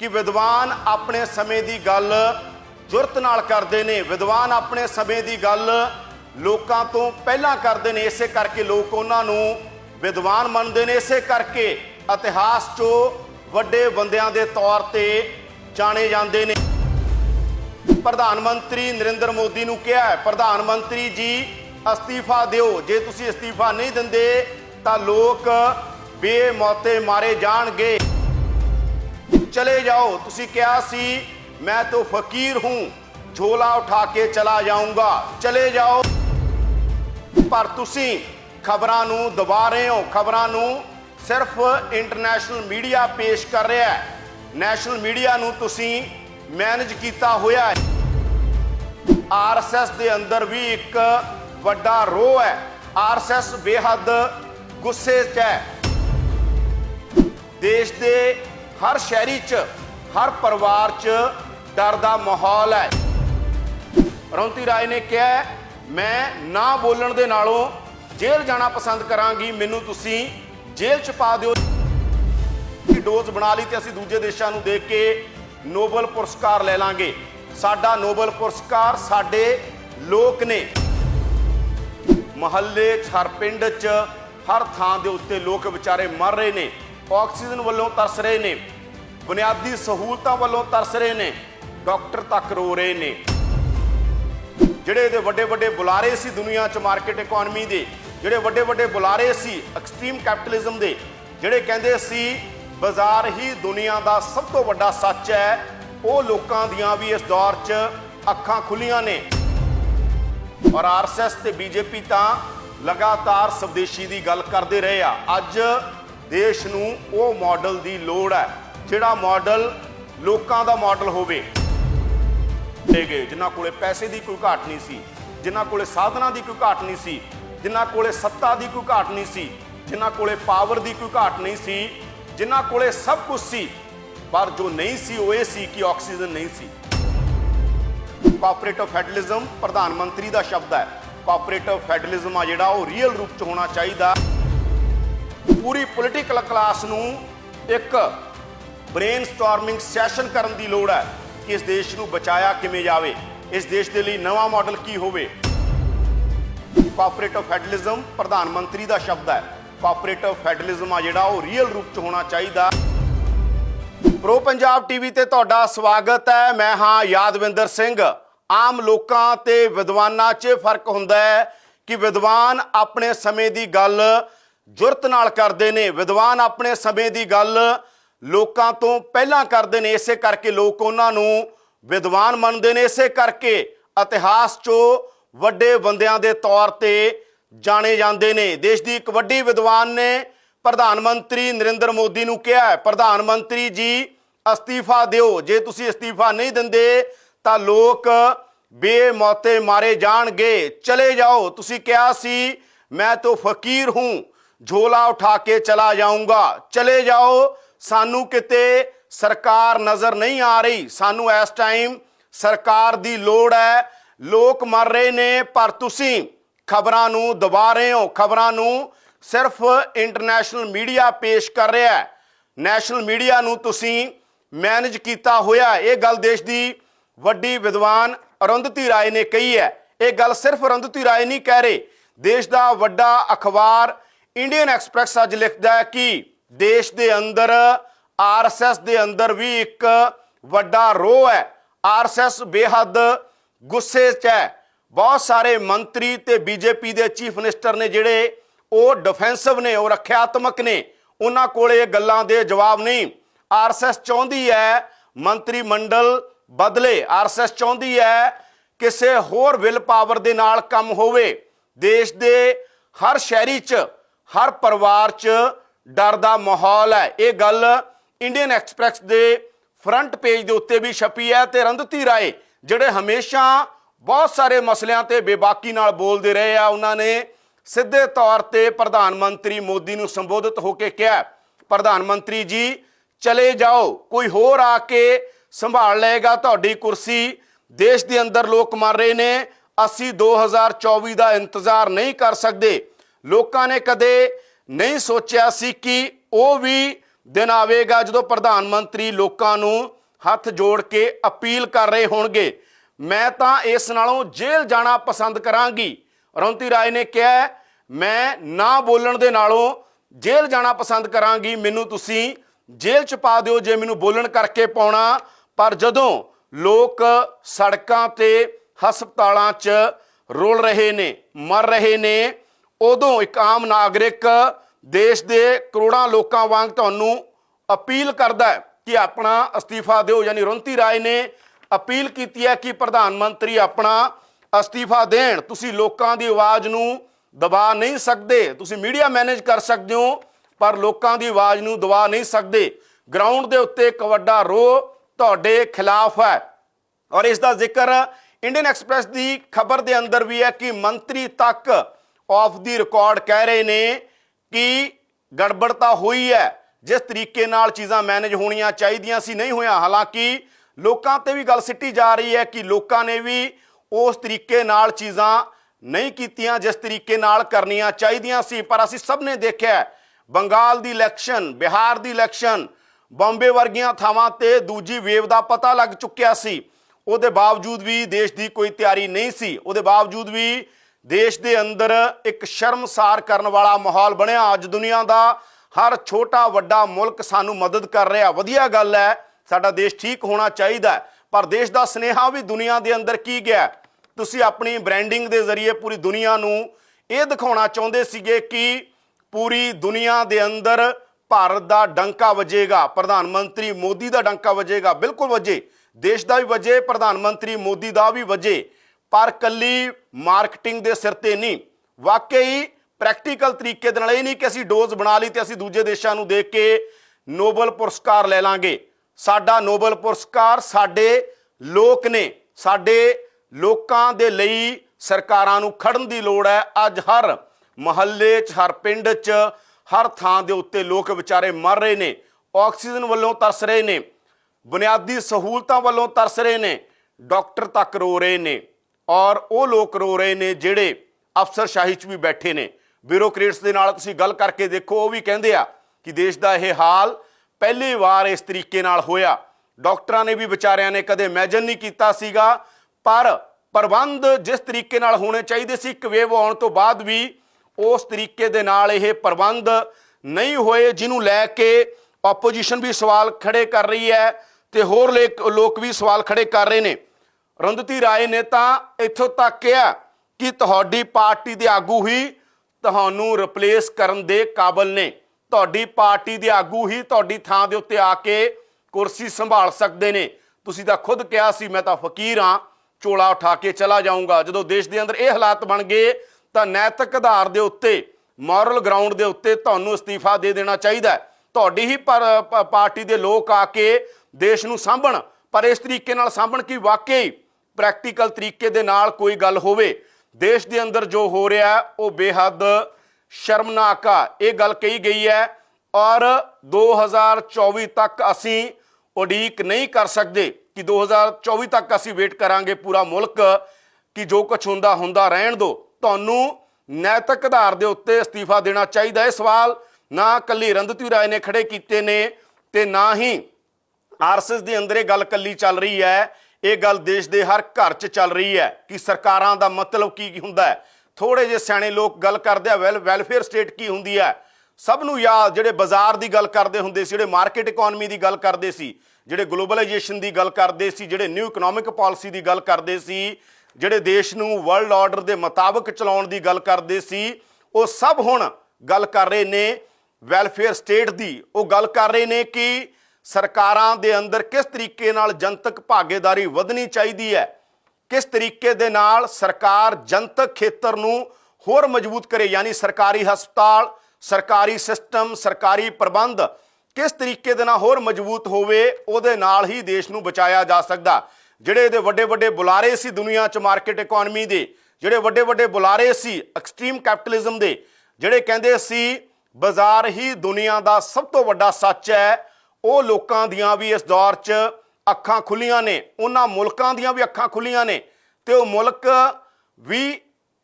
कि विद्वान अपने समय की गल जुरत नाल करते ने, विद्वान अपने समय की गल लोकां तो पहला करते ने। इसे करके लोग उन्होंने विद्वान मनते हैं, इसे करके इतिहास चो वड्डे बंदियां दे तौर ते जाने जाते हैं। प्रधानमंत्री नरेंद्र मोदी नूं कहा है, प्रधानमंत्री जी अस्तीफा दिओ, जे तुसीं अस्तीफा नहीं दिंदे तां लोक बेमौते मारे जाणगे। चले जाओ, तुसीं कहा सी मैं तो फकीर हूं, झोला उठा के चला जाऊंगा, चले जाओ। पर तुसीं खबरां नूं दबा रहे हो, खबरां नूं सिर्फ इंटरनेशनल मीडिया पेश कर रहा है, नेशनल मीडिया नूं तुसीं मैनेज किया होया है। RSS दे अंदर भी एक वड्डा रोह है, RSS बेहद गुस्से च है। देश दे हर शहरी च, हर परिवार च डर दा माहौल है। रौंती राय ने कहा मैं ना बोलण दे नालों जेल जाना पसंद करांगी, मैनू तुसीं जेल च पा दिओ। डोज बना ली तो असीं दूजे देशां नूं देख के नोबल पुरस्कार ले लांगे। साडा नोबल पुरस्कार साडे लोक ने। महल्ले च, हर पिंड च, हर थां दे उत्ते लोक विचारे मर रहे ने, ऑक्सीजन वालों तरस रहे ने, बुनियादी सहूलतां वालों तरस रहे ने, डॉक्टर तक रो रहे ने। ਜਿਹੜੇ ਦੇ ਵੱਡੇ ਵੱਡੇ ਬੁਲਾਰੇ ਸੀ ਦੁਨੀਆ 'ਚ ਮਾਰਕੀਟ ਇਕਨੋਮੀ ਦੇ, ਜਿਹੜੇ ਵੱਡੇ ਵੱਡੇ ਬੁਲਾਰੇ ਸੀ ਐਕਸਟ੍ਰੀਮ ਕੈਪੀਟਲਿਜ਼ਮ ਦੇ, ਜਿਹੜੇ ਕਹਿੰਦੇ ਸੀ ਬਾਜ਼ਾਰ ਹੀ ਦੁਨੀਆ ਦਾ ਸਭ ਤੋਂ ਵੱਡਾ ਸੱਚ ਹੈ, ਉਹ ਲੋਕਾਂ ਦੀਆਂ ਵੀ ਇਸ ਦੌਰ 'ਚ ਅੱਖਾਂ ਖੁੱਲੀਆਂ ਨੇ। ਔਰ RSS ਤੇ BJP ਤਾਂ ਲਗਾਤਾਰ ਸਵਦੇਸ਼ੀ ਦੀ ਗੱਲ ਕਰਦੇ ਰਹੇ ਆ। ਅੱਜ ਦੇਸ਼ ਨੂੰ ਉਹ ਮਾਡਲ ਦੀ ਲੋੜ ਹੈ ਜਿਹੜਾ ਮਾਡਲ ਲੋਕਾਂ ਦਾ ਮਾਡਲ ਹੋਵੇ। गए जिन्हां कोले पैसे की कोई घाट नहीं सी, जिन्हां कोले साधना की कोई घाट नहीं सी, जिन्हां कोले सत्ता की कोई घाट नहीं सी, जिन्हां कोले पावर की कोई घाट नहीं सी, जिन्हां कोले सब कुछ सी, पर जो नहीं सी वो ये सी कि ऑक्सीजन नहीं सी। कोऑपरेटिव फेडरलिज्म प्रधानमंत्री का शब्द है। कोऑपरेटिव फेडरलिज्म आ जिहड़ा वो रियल रूप च होना चाहिए। पूरी पोलिटिकल क्लास नूं एक ब्रेनस्टॉर्मिंग सैशन करन दी लोड़ है कि इस देश को बचाया किमें जावे, इस देश के लिए नवा मॉडल की होवे। कोऑपरेटिव फेडरलिज्म प्रधानमंत्री का शब्द है। कोऑपरेटिव फेडरलिज्म आ जिहड़ा वो रियल रूप च होना चाहिए। प्रो पंजाब टीवी ते तुहाडा स्वागत है। मैं हाँ यादविंदर सिंह। आम लोकां ते विद्वानां 'च फर्क हुंदा है कि विद्वान अपने समय की गल जुरत नाल करदे ने, विद्वान अपने समय की गल लोकां तो पहला करते हैं। इसे करके लोग उन्होंने विद्वान मनते हैं, इसे करके इतिहास चो वड्डे बंदियां दे तौर ते जाने जाते हैं। देश की एक वड्डी विद्वान ने प्रधानमंत्री नरेंद्र मोदी नूं कहा है, प्रधानमंत्री जी अस्तीफा दिओ, जे तुसीं अस्तीफा नहीं दिंदे तां लोक बेमौते मारे जाणगे। चले जाओ, तुसीं कहा सी मैं तो फकीर हूं, झोला उठा के चला जाऊंगा, चले जाओ। सानू किते सरकार नज़र नहीं आ रही, सानू इस टाइम सरकार दी लोड़ है। लोग मर रहे ने पर तुसीं खबरां नूं दबा रहे हो, खबरां नूं सिर्फ इंटरनेशनल मीडिया पेश कर रहा है, नेशनल मीडिया नूं तुसीं मैनेज किया होया। ये गल देश की वड्डी विद्वान अरुंधति राय ने कही है। ये गल सिर्फ अरुंधति राय नहीं कह रहे, देश का वड्डा अखबार इंडियन एक्सप्रैस अज लिखता है कि देश के अंदर RSS के अंदर भी एक वड्डा रोह है। RSS बेहद गुस्से च है। बहुत सारे मंत्री ते BJP के चीफ मिनिस्टर ने जिहड़े वो डिफेंसिव ने, वो रखियात्मक ने, उन्हां कोले गल्लां दे जवाब नहीं। RSS चाहुंदी है मंत्री मंडल बदले, RSS चाहुंदी है किसी होर विल पावर दे नाल काम होवे। देश के हर शहरी च, हर परिवार च डर का माहौल है। ये गल इंडियन एक्सप्रैस के फ्रंट पेज के उत्ते भी छपी है। तो अरुंधति राय जिहड़े हमेशा बहुत सारे मसलियां ते बेबाकी नाल बोलते रहे आ, उन्होंने सीधे तौर पर प्रधानमंत्री मोदी नूं संबोधित होकर कहा प्रधानमंत्री जी चले जाओ, कोई होर आके संभाल लेगा तुहाडी कुर्सी। देश के अंदर लोग मर रहे ने, असीं 2024 का इंतजार नहीं कर सकते। लोगों ने कदे नहीं सोचा सी कि वो भी दिन आवेगा जो प्रधानमंत्री लोगों नूं हथ जोड़ के अपील कर रहे होणगे। मैं तां इस नालों जेल जाना पसंद करांगी। रोंती राय ने कहा मैं ना बोलण दे नालों जेल जाना पसंद करांगी, मैनू तुसीं जेल च पा दिओ जे मैनू बोलण करके पाउणा। पर जदों लोग सड़कां ते हस्पतालां च रोल रहे ने, मर रहे ने, उदों एक आम नागरिक देश के करोड़ों लोगों वांग तुहानूं अपील करदा है कि अपना अस्तीफा दिओ। यानी रोंती राय ने अपील की है कि प्रधानमंत्री अपना अस्तीफा देण। तुसीं लोकां दी आवाज़ नूं दबा नहीं सकते, तुसीं मीडिया मैनेज कर सकते हो पर लोकां दी आवाज़ नूं दबा नहीं सकते। ग्राउंड दे उत्ते एक वड्डा रोह तुहाडे खिलाफ है। और इस दा जिक्र इंडियन एक्सप्रैस की खबर के अंदर भी है कि मंत्री तक ऑफ द रिकॉर्ड कह रहे ने कि गड़बड़ता हुई है, जिस तरीके नाल चीज़ां मैनेज होणियां चाहीदियां सी नहीं होया। हालांकि लोकां ते भी गल सिੱਟੀ जा रही है कि लोकां ने भी उस तरीके नाल चीज़ां नहीं कीतियां जिस तरीके नाल करनियां चाहीदियां सी। पर असीं सब ने देखिआ बंगाल दी इलैक्शन, बिहार दी इलैक्शन, बॉम्बे वर्गियां थावां ते दूजी वेव का पता लग चुकिया सी। ਉਹਦੇ बावजूद भी देश की कोई तैयारी नहीं सी। ਉਹਦੇ बावजूद भी देश के अंदर एक शर्मसार करने वाला माहौल बनया। अज दुनिया का हर छोटा वड्डा मुल्क सानू मदद कर रहा। वधिया गल है, साडा देश ठीक होना चाहिए। पर देश का स्नेहा भी दुनिया के अंदर की गया। तुसी अपनी ब्रांडिंग के जरिए पूरी दुनिया नू ये दिखाना चाहते सीगे कि पूरी दुनिया के अंदर भारत का डंका वजेगा, प्रधानमंत्री मोदी का डंका वजेगा। बिल्कुल वजे, देश का भी वजे, प्रधानमंत्री मोदी का भी वजे, पर कली मार्केटिंग के सिर ते नहीं। वाकई प्रैक्टिकल तरीके दे नाल ये नहीं कि असीं डोज बना ली तो असीं दूजे देशों को देख के नोबल पुरस्कार ले लांगे। साडा नोबल पुरस्कार साडे लोक ने, साडे लोकां दे लई सरकारां नूं खड़न दी लोड़ है। अज हर महल्ले च, हर पिंड च, हर थां दे उत्ते लोग विचारे मर रहे ने, ऑक्सीजन वालों तरस रहे ने, बुनियादी सहूलतां वालों तरस रहे ने, डॉक्टर तक रो रहे ने और वो लोग रो रहे ने जिहड़े अफसरशाही च भी बैठे ने। ब्यूरोक्रेट्स दे नाल तुसीं गल करके देखो, वो भी कहंदे आ कि देश का यह हाल पहली बार इस तरीके नाल होया। डॉक्टरां ने भी विचारियां ने कदे इमैजिन नहीं कीता सीगा। पर प्रबंध जिस तरीके नाल होने चाहिए सी, एक वेव आउण तो बाद भी उस तरीके दे नाल यह प्रबंध नहीं होए, जिन्हों लैके ओपोजिशन भी सवाल खड़े कर रही है तो होर लोग भी सवाल खड़े कर रहे हैं। रुंधती राय ने तो इत्थों तक कहा कि तुहाडी पार्टी के आगू ही तुहानूं रिप्लेस करन दे काबिल ने, तुहाडी पार्टी के आगू ही तुहाडी थां दे उत्ते आके कुर्सी संभाल सकते हैं। तुसीं तां खुद कहा सी मैं तो फकीर हाँ, झोला उठा के चला जाऊँगा। जो देश के अंदर ये हालात बन गए तो नैतिक आधार के उत्ते, मॉरल ग्राउंड के उत्ते तुहानूं अस्तीफा दे देना चाहिए। तुहाडी ही पार्टी के लोग आके देश नूं सांभण, पर इस तरीके नाल सांभण कि वाकई प्रैक्टिकल तरीके दे नाल कोई गल होवे। देश के अंदर जो हो रहा है वो बेहद शर्मनाक आ, ये गल कही गई है। और 2024 तक असी उड़ीक नहीं कर सकते कि 2024 तक असी वेट करांगे पूरा मुल्क कि जो कुछ हुंदा हुंदा रहन दो, तुहानूं नैतिक आधार के उत्ते अस्तीफा देना चाहिए। ये सवाल ना कली रुंधती राय ने खड़े किए ने ते ना ही आरएसएस के अंदर ये गल कली चल रही है। ये गल देश के हर घर च चल रही है कि सरकारां दा मतलब की हुंदा है। थोड़े जे सियाणे लोग गल करते हैं वैलफेयर स्टेट की हुंदी है। सब नूं याद जिहड़े बाजार की गल करते हुंदे सी, जिहड़े मार्केट इकोनॉमी की गल करते सी, जिहड़े ग्लोबलाइजेशन की गल करते सी, जिहड़े न्यू इकोनॉमिक पॉलिसी की गल करते सी, जिहड़े देश नूं वर्ल्ड ऑर्डर के मुताबिक चलाउण की गल करते सी, वो सब हुण गल कर रहे ने वैलफेयर स्टेट की। वो गल कर रहे ने कि सरकारां दे अंदर किस तरीके नाल जनतक भागीदारी वधनी चाहिए है, किस तरीके दे नाल सरकार जनतक खेतर नूं होर मजबूत करे। यानी सरकारी हस्पताल, सरकारी सिस्टम, सरकारी प्रबंध किस तरीके दे नाल होर मजबूत होवे, उहदे नाल ही देश नूं बचाया जा सकदा। जिहड़े इहदे वड्डे वड्डे बुलारे सी दुनिया च मार्केट इकोनॉमी दे, जिहड़े वड्डे वड्डे बुलारे सी एक्सट्रीम कैपिटलिज्म दे, जिहड़े कहंदे सी बाजार ही दुनिया का सब तो वड्डा सच है, वो लोगों दियां भी इस दौर च अखां खुलियां ने, उन्हां मुल्कां दियां भी अखां खुलियां ने ते वो मुल्क भी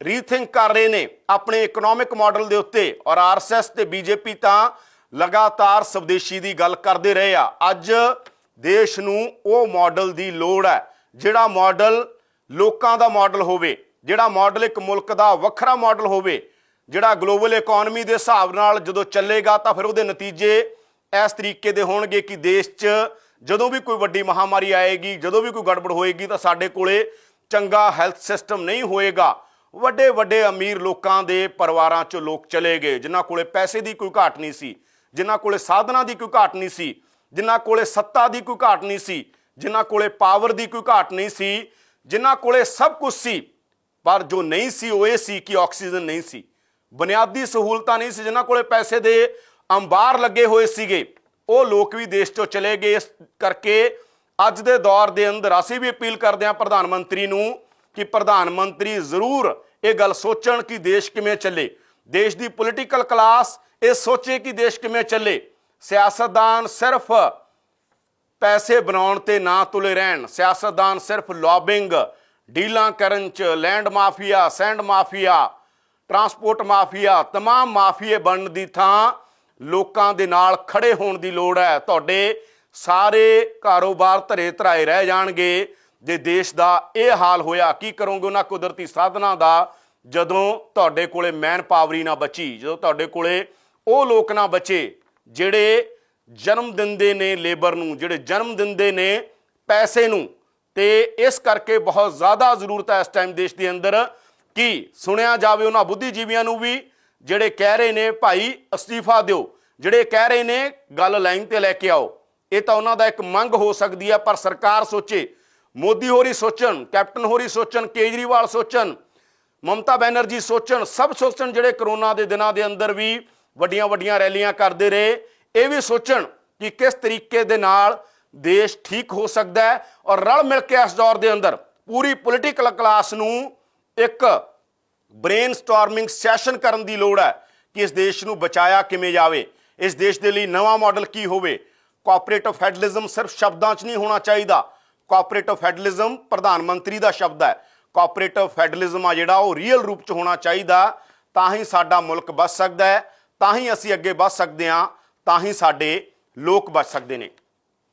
रीथिंक कर रहे ने अपने इकोनॉमिक मॉडल के उत्ते। और आरएसएस ते बीजेपी तां ਲਗਾਤਾਰ ਸਵਦੇਸ਼ੀ ਦੀ ਗੱਲ ਕਰਦੇ ਰਹੇ ਆ। ਅੱਜ ਦੇਸ਼ ਨੂੰ ਉਹ ਮਾਡਲ ਦੀ ਲੋੜ ਹੈ ਜਿਹੜਾ ਮਾਡਲ ਲੋਕਾਂ ਦਾ ਮਾਡਲ ਹੋਵੇ, ਜਿਹੜਾ ਮਾਡਲ ਇੱਕ ਮੁਲਕ ਦਾ ਵੱਖਰਾ ਮਾਡਲ ਹੋਵੇ, ਜਿਹੜਾ ਗਲੋਬਲ ਇਕਨੋਮੀ ਦੇ ਹਿਸਾਬ ਨਾਲ ਜਦੋਂ ਚੱਲੇਗਾ ਤਾਂ ਫਿਰ ਉਹਦੇ ਨਤੀਜੇ ਇਸ ਤਰੀਕੇ ਦੇ ਹੋਣਗੇ ਕਿ ਦੇਸ਼ 'ਚ ਜਦੋਂ ਵੀ ਕੋਈ ਵੱਡੀ ਮਹਾਮਾਰੀ ਆਏਗੀ, ਜਦੋਂ ਵੀ ਕੋਈ ਗੜਬੜ ਹੋਏਗੀ ਤਾਂ ਸਾਡੇ ਕੋਲੇ ਚੰਗਾ ਹੈਲਥ ਸਿਸਟਮ ਨਹੀਂ ਹੋਏਗਾ। ਵੱਡੇ ਵੱਡੇ ਅਮੀਰ ਲੋਕਾਂ ਦੇ ਪਰਿਵਾਰਾਂ 'ਚੋਂ ਲੋਕ ਚਲੇ ਗਏ ਜਿਨ੍ਹਾਂ ਕੋਲੇ ਪੈਸੇ ਦੀ ਕੋਈ ਘਾਟ ਨਹੀਂ ਸੀ, ਜਿਨ੍ਹਾਂ ਕੋਲੇ ਸਾਧਨਾਂ ਦੀ ਕੋਈ ਘਾਟ ਨਹੀਂ ਸੀ, ਜਿਨ੍ਹਾਂ ਕੋਲੇ ਸੱਤਾ ਦੀ ਕੋਈ ਘਾਟ ਨਹੀਂ ਸੀ, ਜਿਨ੍ਹਾਂ ਕੋਲੇ ਪਾਵਰ ਦੀ ਕੋਈ ਘਾਟ ਨਹੀਂ ਸੀ, ਜਿਨ੍ਹਾਂ ਕੋਲੇ ਸਭ ਕੁਝ ਸੀ। ਪਰ ਜੋ ਨਹੀਂ ਸੀ ਉਹ ਇਹ ਸੀ ਕਿ ਆਕਸੀਜਨ ਨਹੀਂ ਸੀ, ਬੁਨਿਆਦੀ ਸਹੂਲਤਾਂ ਨਹੀਂ ਸੀ। ਜਿਨ੍ਹਾਂ ਕੋਲੇ ਪੈਸੇ ਦੇ ਅੰਬਾਰ ਲੱਗੇ ਹੋਏ ਸੀਗੇ ਉਹ ਲੋਕ ਵੀ ਦੇਸ਼ 'ਚੋਂ ਚਲੇ ਗਏ। ਇਸ ਕਰਕੇ ਅੱਜ ਦੇ ਦੌਰ ਦੇ ਅੰਦਰ ਅਸੀਂ ਵੀ ਅਪੀਲ ਕਰਦੇ ਹਾਂ ਪ੍ਰਧਾਨ ਮੰਤਰੀ ਨੂੰ ਕਿ ਪ੍ਰਧਾਨ ਮੰਤਰੀ ਜ਼ਰੂਰ ਇਹ ਗੱਲ ਸੋਚਣ ਕਿ ਦੇਸ਼ ਕਿਵੇਂ ਚੱਲੇ। ਦੇਸ਼ ਦੀ ਪੋਲੀਟੀਕਲ ਕਲਾਸ ਇਹ ਸੋਚੇ ਕਿ ਦੇਸ਼ ਕਿਵੇਂ ਚੱਲੇ। ਸਿਆਸਤਦਾਨ ਸਿਰਫ ਪੈਸੇ ਬਣਾਉਣ ਤੇ ਨਾ ਤੁਲੇ ਰਹਿਣ। ਸਿਆਸਤਦਾਨ ਸਿਰਫ ਲੌਬਿੰਗ, ਡੀਲਾਂ ਕਰਨ 'ਚ, land mafia, sand mafia, transport mafia, ਤਮਾਮ ਮਾਫੀਏ ਬਣਨ ਦੀ ਥਾਂ ਲੋਕਾਂ ਦੇ ਨਾਲ ਖੜੇ ਹੋਣ ਦੀ ਲੋੜ ਹੈ। ਤੁਹਾਡੇ ਸਾਰੇ ਕਾਰੋਬਾਰ ਧਰੇ ਧਰਾਏ ਰਹਿ ਜਾਣਗੇ ਜੇ ਦੇਸ਼ ਦਾ ਇਹ ਹਾਲ ਹੋਇਆ। ਕੀ ਕਰੋਗੇ ਉਹਨਾਂ ਕੁਦਰਤੀ ਸਾਧਨਾਂ ਦਾ ਜਦੋਂ ਤੁਹਾਡੇ ਕੋਲੇ ਮੈਨ ਪਾਵਰ ਹੀ ਨਾ ਬਚੀ, ਜਦੋਂ ਤੁਹਾਡੇ ਕੋਲੇ ਉਹ ਲੋਕ ਨਾ ਬਚੇ ਜਿਹੜੇ ਜਨਮ ਦਿੰਦੇ ਨੇ ਲੇਬਰ ਨੂੰ, ਜਿਹੜੇ ਜਨਮ ਦਿੰਦੇ ਨੇ ਪੈਸੇ ਨੂੰ। ਤੇ ਇਸ ਕਰਕੇ ਬਹੁਤ ਜ਼ਿਆਦਾ ਜ਼ਰੂਰਤ ਹੈ ਇਸ ਟਾਈਮ ਦੇਸ਼ ਦੇ ਅੰਦਰ ਕਿ ਸੁਣਿਆ ਜਾਵੇ ਉਹਨਾਂ ਬੁੱਧੀਜੀਵੀਆਂ ਨੂੰ ਵੀ ਜਿਹੜੇ ਕਹਿ ਰਹੇ ਨੇ ਭਾਈ ਅਸਤੀਫਾ ਦਿਓ, ਜਿਹੜੇ ਕਹਿ ਰਹੇ ਨੇ ਗੱਲ ਲਾਈਨ ਤੇ ਲੈ ਕੇ ਆਓ। ਇਹ ਤਾਂ ਉਹਨਾਂ ਦਾ ਇੱਕ ਮੰਗ ਹੋ ਸਕਦੀ ਹੈ, ਪਰ ਸਰਕਾਰ ਸੋਚੇ, ਮੋਦੀ ਹੋਰੀ ਸੋਚਣ, ਕੈਪਟਨ ਹੋਰੀ ਸੋਚਣ, ਕੇਜਰੀਵਾਲ ਸੋਚਣ, ਮਮਤਾ ਬੈਨਰਜੀ ਸੋਚਣ, ਸਭ ਸੋਚਣ ਜਿਹੜੇ ਕਰੋਨਾ ਦੇ ਦਿਨਾਂ ਦੇ ਅੰਦਰ ਵੀ ਵੱਡੀਆਂ ਵੱਡੀਆਂ ਰੈਲੀਆਂ ਕਰਦੇ ਰਹੇ। ਇਹ ਵੀ ਸੋਚਣ ਕਿ ਕਿਸ ਤਰੀਕੇ ਦੇ ਨਾਲ ਦੇਸ਼ ਠੀਕ ਹੋ ਸਕਦਾ ਹੈ। ਔਰ ਰਲ ਮਿਲ ਕੇ ਇਸ ਦੌਰ ਦੇ ਅੰਦਰ ਪੂਰੀ ਪੋਲੀਟੀਕਲ ਕਲਾਸ ਨੂੰ ਇੱਕ ਬ੍ਰੇਨ ਸਟਾਰਮਿੰਗ ਸੈਸ਼ਨ ਕਰਨ ਦੀ ਲੋੜ ਹੈ ਕਿ ਇਸ ਦੇਸ਼ ਨੂੰ ਬਚਾਇਆ ਕਿਵੇਂ ਜਾਵੇ, ਇਸ ਦੇਸ਼ ਦੇ ਲਈ ਨਵਾਂ ਮਾਡਲ ਕੀ ਹੋਵੇ। ਕੋਆਪਰੇਟਿਵ ਫੈਡਰਲਿਜ਼ਮ ਸਿਰਫ ਸ਼ਬਦਾਂ 'ਚ ਨਹੀਂ ਹੋਣਾ ਚਾਹੀਦਾ। ਕੋਆਪਰੇਟਿਵ ਫੈਡਰਲਿਜ਼ਮ ਪ੍ਰਧਾਨ ਮੰਤਰੀ ਦਾ ਸ਼ਬਦ ਹੈ। ਕੋਆਪਰੇਟਿਵ ਫੈਡਰਲਿਜ਼ਮ ਆ ਜਿਹੜਾ ਉਹ ਰੀਅਲ ਰੂਪ 'ਚ ਹੋਣਾ ਚਾਹੀਦਾ। ਤਾਂ ਹੀ ਸਾਡਾ ਮੁਲਕ ਬਚ ਸਕਦਾ ਹੈ, ਤਾਂ ਹੀ ਅਸੀਂ ਅੱਗੇ ਵੱਧ ਸਕਦੇ ਹਾਂ, ਤਾਂ ਹੀ ਸਾਡੇ ਲੋਕ ਬਚ ਸਕਦੇ ਨੇ।